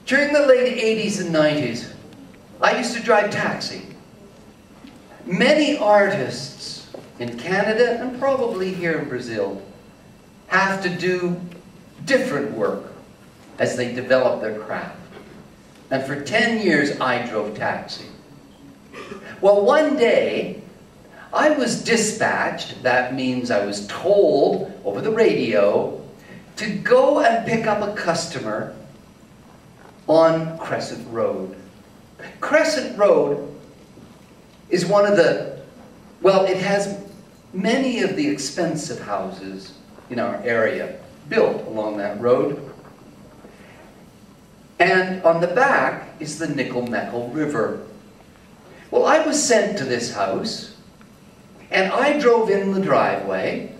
During the late 80s and 90s, I used to drive taxi. Many artists in Canada, and probably here in Brazil, have to do different work as they develop their craft. And for 10 years, I drove taxi. Well, one day, I was dispatched, that means I was told over the radio, to go and pick up a customer on Crescent Road. Crescent Road is one of the, well, it has many of the expensive houses in our area built along that road. And on the back is the Nickel River. Well, I was sent to this house, and I drove in the driveway,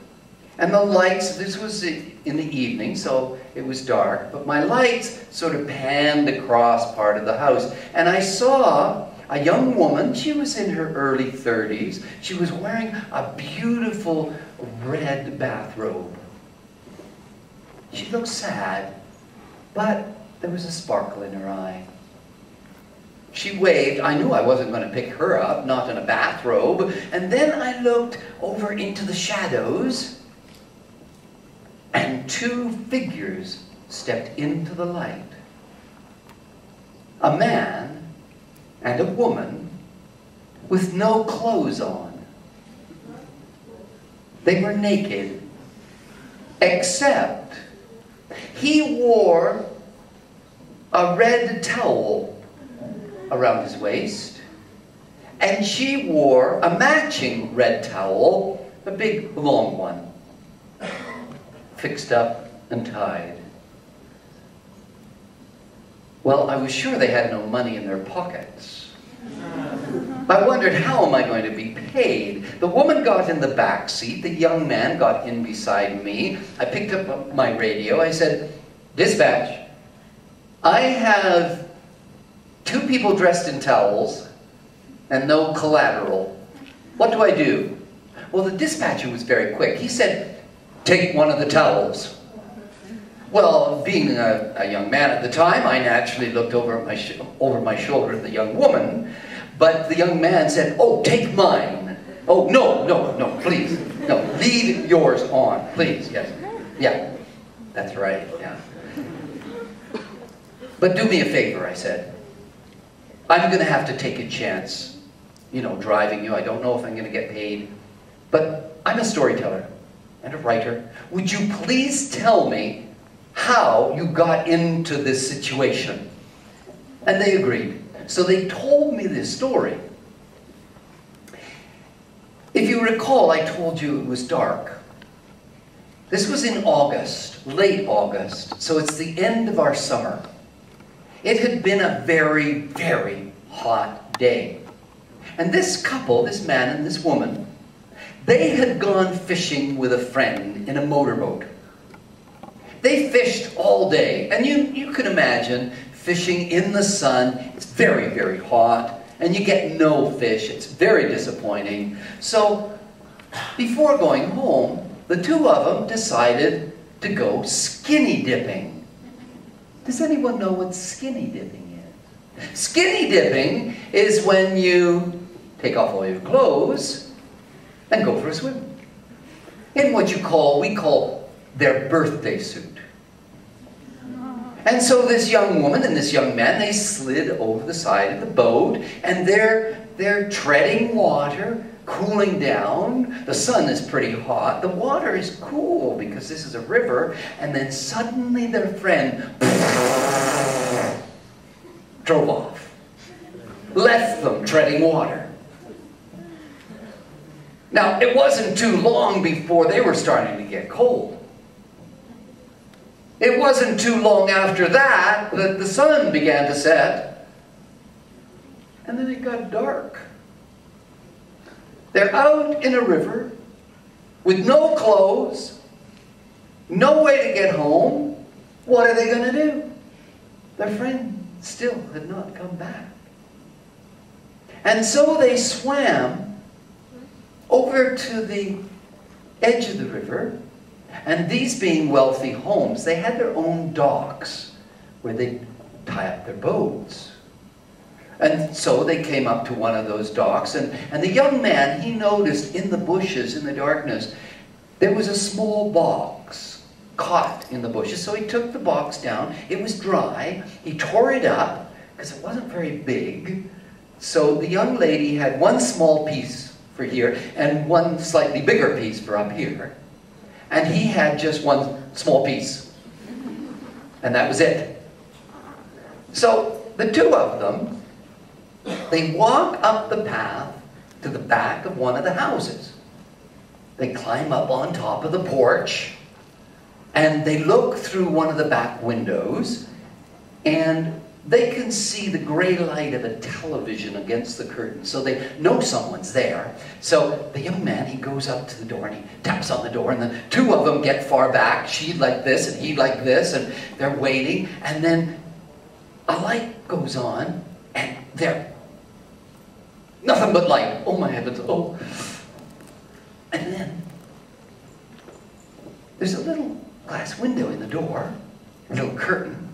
and the lights, this was in the evening, so it was dark, but my lights sort of panned across part of the house, and I saw a young woman. She was in her early 30s. She was wearing a beautiful red bathrobe. She looked sad, but there was a sparkle in her eye. She waved. I knew I wasn't going to pick her up, not in a bathrobe. And then I looked over into the shadows, and two figures stepped into the light. A man and a woman with no clothes on. They were naked, except he wore a red towel around his waist, and she wore a matching red towel, a big long one, fixed up and tied. Well, I was sure they had no money in their pockets. I wondered, how am I going to be paid? The woman got in the back seat. The young man got in beside me. I picked up my radio. I said, "Dispatch, I have two people dressed in towels and no collateral. What do I do?" Well, the dispatcher was very quick. He said, "Take one of the towels." Well, being a young man at the time, I naturally looked over my shoulder at the young woman, but the young man said, "Oh, take mine." "Oh, no, please. No, leave yours on, please." "Yes, yeah, that's right, yeah." "But do me a favor," I said. "I'm going to have to take a chance, driving you. I don't know if I'm going to get paid, but I'm a storyteller and a writer. Would you please tell me how you got into this situation?" And they agreed. So they told me this story. If you recall, I told you it was dark. This was in August, late August, so it's the end of our summer. It had been a very, very hot day. And this couple, this man and this woman, they had gone fishing with a friend in a motorboat. They fished all day, and you can imagine fishing in the sun. It's very, very hot, and you get no fish. It's very disappointing. So before going home, the two of them decided to go skinny dipping. Does anyone know what skinny dipping is? Skinny dipping is when you take off all your clothes and go for a swim in what we call their birthday suit. And so this young woman and this young man, they slid over the side of the boat, and they're treading water, cooling down. The sun is pretty hot. The water is cool because this is a river. And then suddenly their friend drove off, left them treading water. Now, it wasn't too long before they were starting to get cold. It wasn't too long after that that the sun began to set, and then it got dark. They're out in a river with no clothes, no way to get home. What are they going to do? Their friend still had not come back. And so they swam over to the edge of the river. And these being wealthy homes, they had their own docks where they tie up their boats. And so they came up to one of those docks, and the young man, he noticed in the bushes, in the darkness, there was a small box caught in the bushes. So he took the box down. It was dry. He tore it up, because it wasn't very big. So the young lady had one small piece for here, and one slightly bigger piece for up here. And he had just one small piece. And that was it. So the two of them, they walk up the path to the back of one of the houses. They climb up on top of the porch, and they look through one of the back windows, and they can see the gray light of a television against the curtain, so they know someone's there. So the young man, he goes up to the door and he taps on the door, and the two of them get far back, she like this and he like this, and they're waiting, and then a light goes on, and they're nothing but light. Oh my heavens, oh. And then there's a little glass window in the door, a little curtain.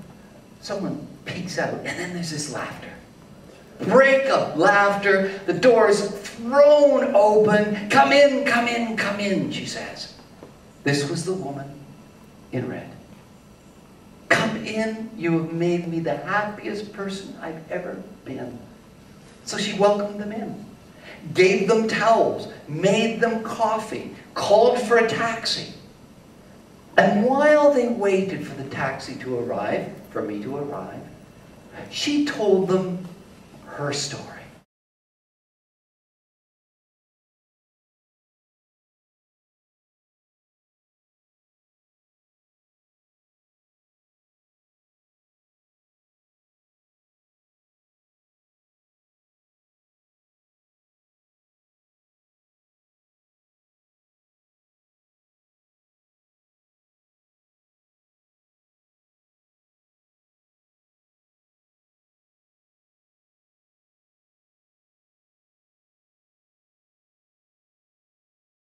Someone peeks out, and then there's this laughter. Break of laughter. The door's thrown open. Come in, come in, come in, she says. This was the woman in red. Come in, you have made me the happiest person I've ever been. So she welcomed them in, gave them towels, made them coffee, called for a taxi. And while they waited for the taxi to arrive, for me to arrive, she told them her story.